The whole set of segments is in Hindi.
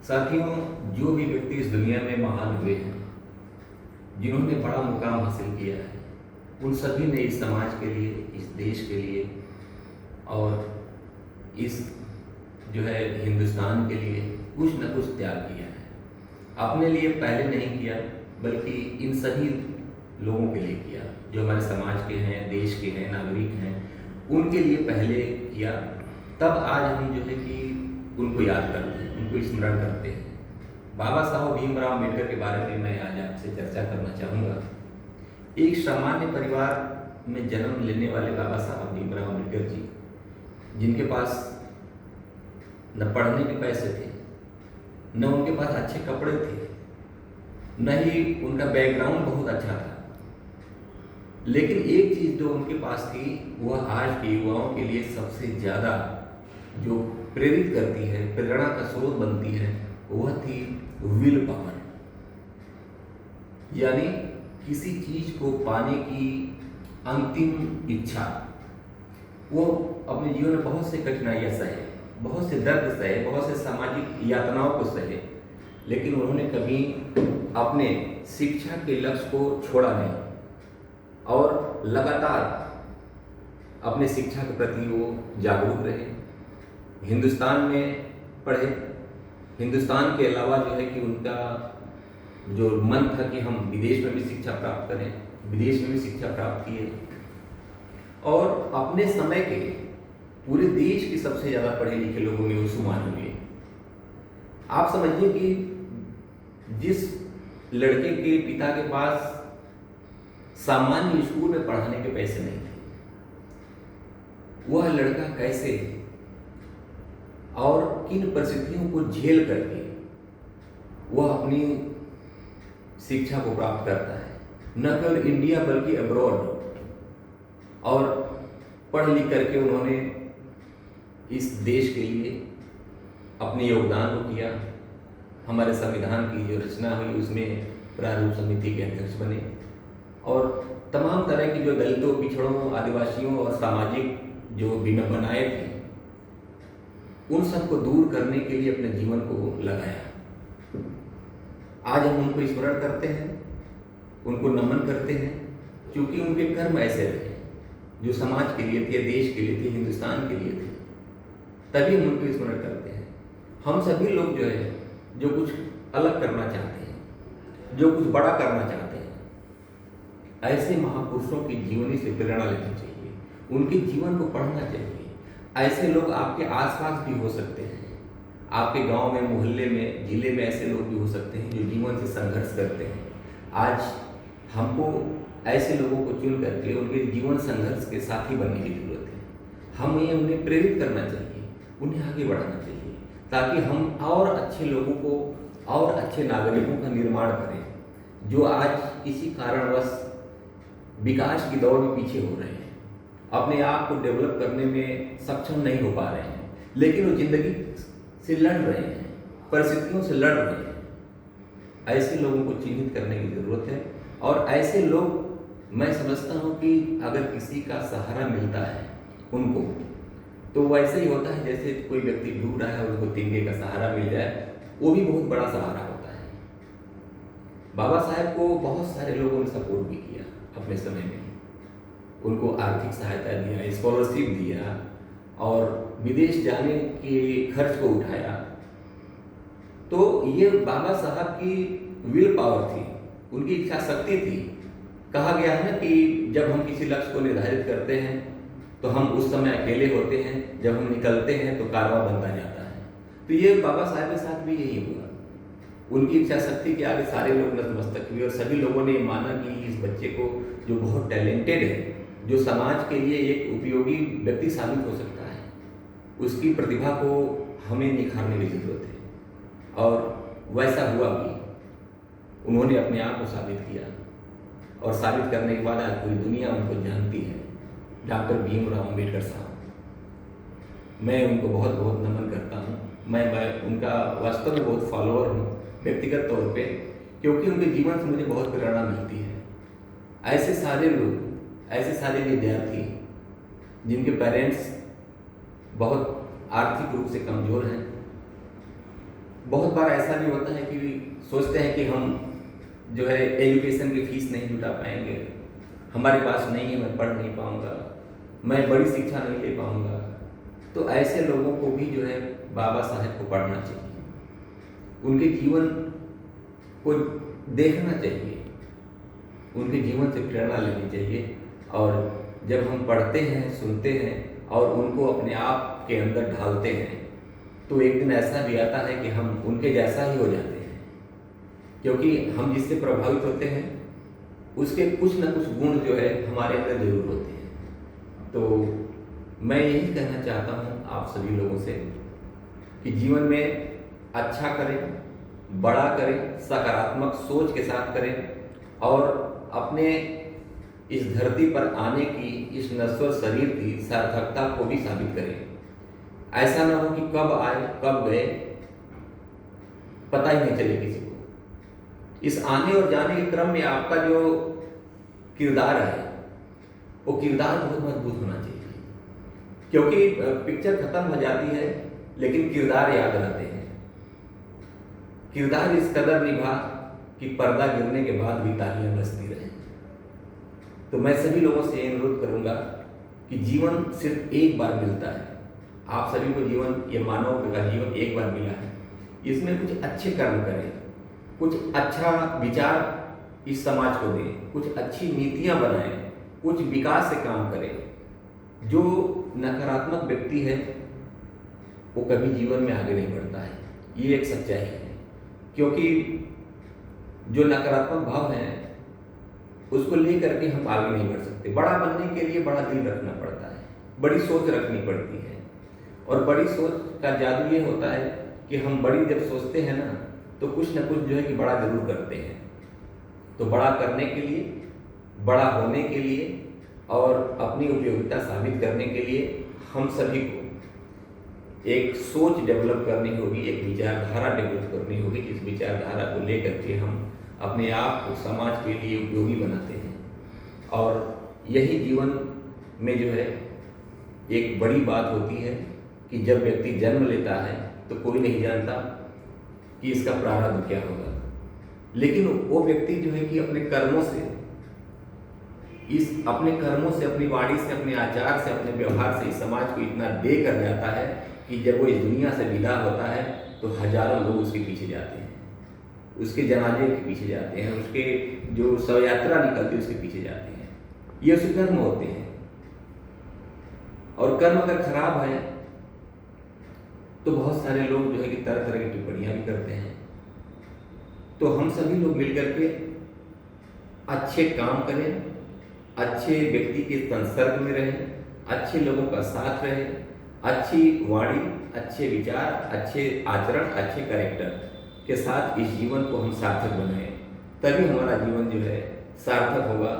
साथियों, जो भी व्यक्ति इस दुनिया में महान हुए हैं, जिन्होंने बड़ा मुकाम हासिल किया है, उन सभी ने इस समाज के लिए, इस देश के लिए और इस जो है हिंदुस्तान के लिए कुछ न कुछ त्याग किया है। अपने लिए पहले नहीं किया, बल्कि इन सभी लोगों के लिए किया जो हमारे समाज के हैं, देश के हैं, नागरिक हैं, उनके लिए पहले किया। तब आज हम जो है कि उनको याद करते हैं, उनको स्मरण करते हैं। बाबा साहब भीमराव अम्बेडकर के बारे में मैं आज आपसे चर्चा करना चाहूँगा। एक सामान्य परिवार में जन्म लेने वाले बाबा साहब भीमराव अम्बेडकर जी, जिनके पास न पढ़ने के पैसे थे, न उनके पास अच्छे कपड़े थे, न ही उनका बैकग्राउंड बहुत अच्छा था, लेकिन एक चीज़ जो उनके पास थी वह आज के युवाओं के लिए सबसे ज़्यादा जो प्रेरित करती है, प्रेरणा का स्रोत बनती है, वह थी विल पावर। यानी किसी चीज़ को पाने की अंतिम इच्छा। वो अपने जीवन में बहुत से कठिनाइयाँ सहे, बहुत से दर्द सहे, बहुत से सामाजिक यातनाओं को सहे, लेकिन उन्होंने कभी अपने शिक्षा के लक्ष्य को छोड़ा नहीं और लगातार अपने शिक्षा के प्रति वो जागरूक रहे। हिंदुस्तान में पढ़े, हिंदुस्तान के अलावा जो है कि उनका जो मन था कि हम विदेश में भी शिक्षा प्राप्त करें, विदेश में भी शिक्षा प्राप्त किए और अपने समय के पूरे देश के सबसे ज़्यादा पढ़े लिखे लोगों में वो शुमार हुए। आप समझिए कि जिस लड़के के पिता के पास सामान्य स्कूल में पढ़ाने के पैसे नहीं थे, वह लड़का कैसे और किन परिस्थितियों को झेल करके वह अपनी शिक्षा को प्राप्त करता है, न केवल इंडिया बल्कि अब्रॉड। और पढ़ लिख करके उन्होंने इस देश के लिए अपने योगदान को किया। हमारे संविधान की जो रचना हुई उसमें प्रारूप समिति के अध्यक्ष बने और तमाम तरह की जो दलितों, पिछड़ों, आदिवासियों और सामाजिक जो विडंबनाएं थी, उन सबको दूर करने के लिए अपने जीवन को लगाया। आज हम उनको स्मरण करते हैं, उनको नमन करते हैं, क्योंकि उनके कर्म ऐसे रहे जो समाज के लिए थे, देश के लिए थे, हिंदुस्तान के लिए थे, तभी हम उनको स्मरण करते हैं। हम सभी लोग जो है जो कुछ अलग करना चाहते हैं, जो कुछ बड़ा करना चाहते हैं, ऐसे महापुरुषों की जीवनी से प्रेरणा लेनी चाहिए, उनके जीवन को पढ़ना चाहिए। ऐसे लोग आपके आसपास भी हो सकते हैं, आपके गांव में, मोहल्ले में, जिले में ऐसे लोग भी हो सकते हैं जो जीवन से संघर्ष करते हैं। आज हमको ऐसे लोगों को चुन करके उनके जीवन संघर्ष के साथी बनने की जरूरत है। हमें उन्हें प्रेरित करना चाहिए, उन्हें आगे बढ़ाना चाहिए, ताकि हम और अच्छे लोगों को और अच्छे नागरिकों का निर्माण करें, जो आज किसी कारणवश विकास की दौड़ में पीछे हो रहे हैं, अपने आप को डेवलप करने में सक्षम नहीं हो पा रहे हैं, लेकिन वो जिंदगी से लड़ रहे हैं, परिस्थितियों से लड़ रहे हैं। ऐसे लोगों को चिन्हित करने की ज़रूरत है और ऐसे लोग, मैं समझता हूँ कि अगर किसी का सहारा मिलता है उनको, तो वैसे ही होता है जैसे कोई व्यक्ति डूब रहा है, उसको तिनके का सहारा मिल जाए, वो भी बहुत बड़ा सहारा होता है। बाबा साहब को बहुत सारे लोगों ने सपोर्ट भी किया अपने समय में, उनको आर्थिक सहायता दिया, स्कॉलरशिप दिया और विदेश जाने के खर्च को उठाया। तो ये बाबा साहब की विल पावर थी, उनकी इच्छा शक्ति थी। कहा गया है ना कि जब हम किसी लक्ष्य को निर्धारित करते हैं तो हम उस समय अकेले होते हैं, जब हम निकलते हैं तो कारवां बनता जाता है। तो ये बाबा साहब के साथ भी यही हुआ। उनकी इच्छा शक्ति के आगे सारे लोग नतमस्तक हुए और सभी लोगों ने माना कि इस बच्चे को, जो बहुत टैलेंटेड है, जो समाज के लिए एक उपयोगी व्यक्ति साबित हो सकता है, उसकी प्रतिभा को हमें निखारने की जरूरत है। और वैसा हुआ भी, उन्होंने अपने आप को साबित किया और साबित करने के बाद आज पूरी दुनिया उनको जानती है। डॉक्टर भीमराव अम्बेडकर साहब, मैं उनको बहुत बहुत नमन करता हूँ। मैं उनका वास्तव में बहुत फॉलोअर हूँ व्यक्तिगत तौर पे, क्योंकि उनके जीवन से मुझे बहुत प्रेरणा मिलती है। ऐसे सारे लोग, ऐसे सारे विद्यार्थी जिनके पेरेंट्स बहुत आर्थिक रूप से कमज़ोर हैं, बहुत बार ऐसा भी होता है कि सोचते हैं कि हम जो है एजुकेशन की फीस नहीं जुटा पाएंगे, हमारे पास नहीं है, मैं पढ़ नहीं पाऊंगा, मैं बड़ी शिक्षा नहीं ले पाऊंगा। तो ऐसे लोगों को भी जो है बाबा साहेब को पढ़ना चाहिए, उनके जीवन को देखना चाहिए, उनके जीवन से प्रेरणा लेनी चाहिए। और जब हम पढ़ते हैं, सुनते हैं और उनको अपने आप के अंदर ढालते हैं, तो एक दिन ऐसा भी आता है कि हम उनके जैसा ही हो जाते हैं, क्योंकि हम जिससे प्रभावित होते हैं उसके कुछ ना कुछ गुण जो है हमारे अंदर जरूर होते हैं। तो मैं यही कहना चाहता हूँ आप सभी लोगों से कि जीवन में अच्छा करें, बड़ा करें, सकारात्मक सोच के साथ करें और अपने इस धरती पर आने की, इस नश्वर शरीर की सार्थकता को भी साबित करें। ऐसा ना हो कि कब आए कब गए पता ही नहीं चले किसी को। इस आने और जाने के क्रम में आपका जो किरदार है वो किरदार बहुत मजबूत होना चाहिए, क्योंकि पिक्चर खत्म हो जाती है लेकिन किरदार याद रहते हैं। किरदार इस कदर निभा कि पर्दा गिरने के बाद भी तालियां बजती रहे। तो मैं सभी लोगों से ये अनुरोध करूंगा कि जीवन सिर्फ एक बार मिलता है। आप सभी को जीवन, ये मानव का जीवन एक बार मिला है, इसमें कुछ अच्छे कर्म करें, कुछ अच्छा विचार इस समाज को दें, कुछ अच्छी नीतियां बनाएं, कुछ विकास से काम करें। जो नकारात्मक व्यक्ति है वो कभी जीवन में आगे नहीं बढ़ता है, ये एक सच्चाई है। क्योंकि जो नकारात्मक भाव है उसको लेकर के हम आगे नहीं बढ़ सकते। बड़ा बनने के लिए बड़ा दिल रखना पड़ता है, बड़ी सोच रखनी पड़ती है। और बड़ी सोच का जादू ये होता है कि हम बड़ी जब सोचते हैं ना तो कुछ ना कुछ जो है कि बड़ा जरूर करते हैं। तो बड़ा करने के लिए, बड़ा होने के लिए और अपनी उपयोगिता साबित करने के लिए हम सभी को एक सोच डेवलप करनी होगी, एक विचारधारा डेवलप करनी होगी। इस विचारधारा को लेकर के हम अपने आप को समाज के लिए उपयोगी बनाते हैं। और यही जीवन में जो है एक बड़ी बात होती है कि जब व्यक्ति जन्म लेता है तो कोई नहीं जानता कि इसका प्रारब्ध क्या होगा, लेकिन वो व्यक्ति जो है कि अपने कर्मों से, अपनी वाणी से, अपने आचार से, अपने व्यवहार से इस समाज को इतना दे कर जाता है कि जब वो इस दुनिया से विदा होता है तो हजारों लोग उसके पीछे जाते हैं, उसके जनाजे के पीछे जाते हैं, उसके जो शव यात्रा निकलती है उसके पीछे जाते हैं। ये उसके कर्म होते हैं। और कर्म अगर खराब है तो बहुत सारे लोग जो है कि तरह तरह की टिप्पणियां भी करते हैं। तो हम सभी लोग मिलकर के अच्छे काम करें, अच्छे व्यक्ति के संसर्ग में रहें, अच्छे लोगों का साथ रहें, अच्छी वाणी, अच्छे विचार, अच्छे आचरण, अच्छे कैरेक्टर के साथ इस जीवन को हम सार्थक बनाएं। तभी हमारा जीवन जो है सार्थक होगा,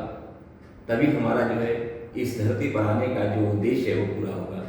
तभी हमारा जो है इस धरती पर आने का जो उद्देश्य है वो पूरा होगा।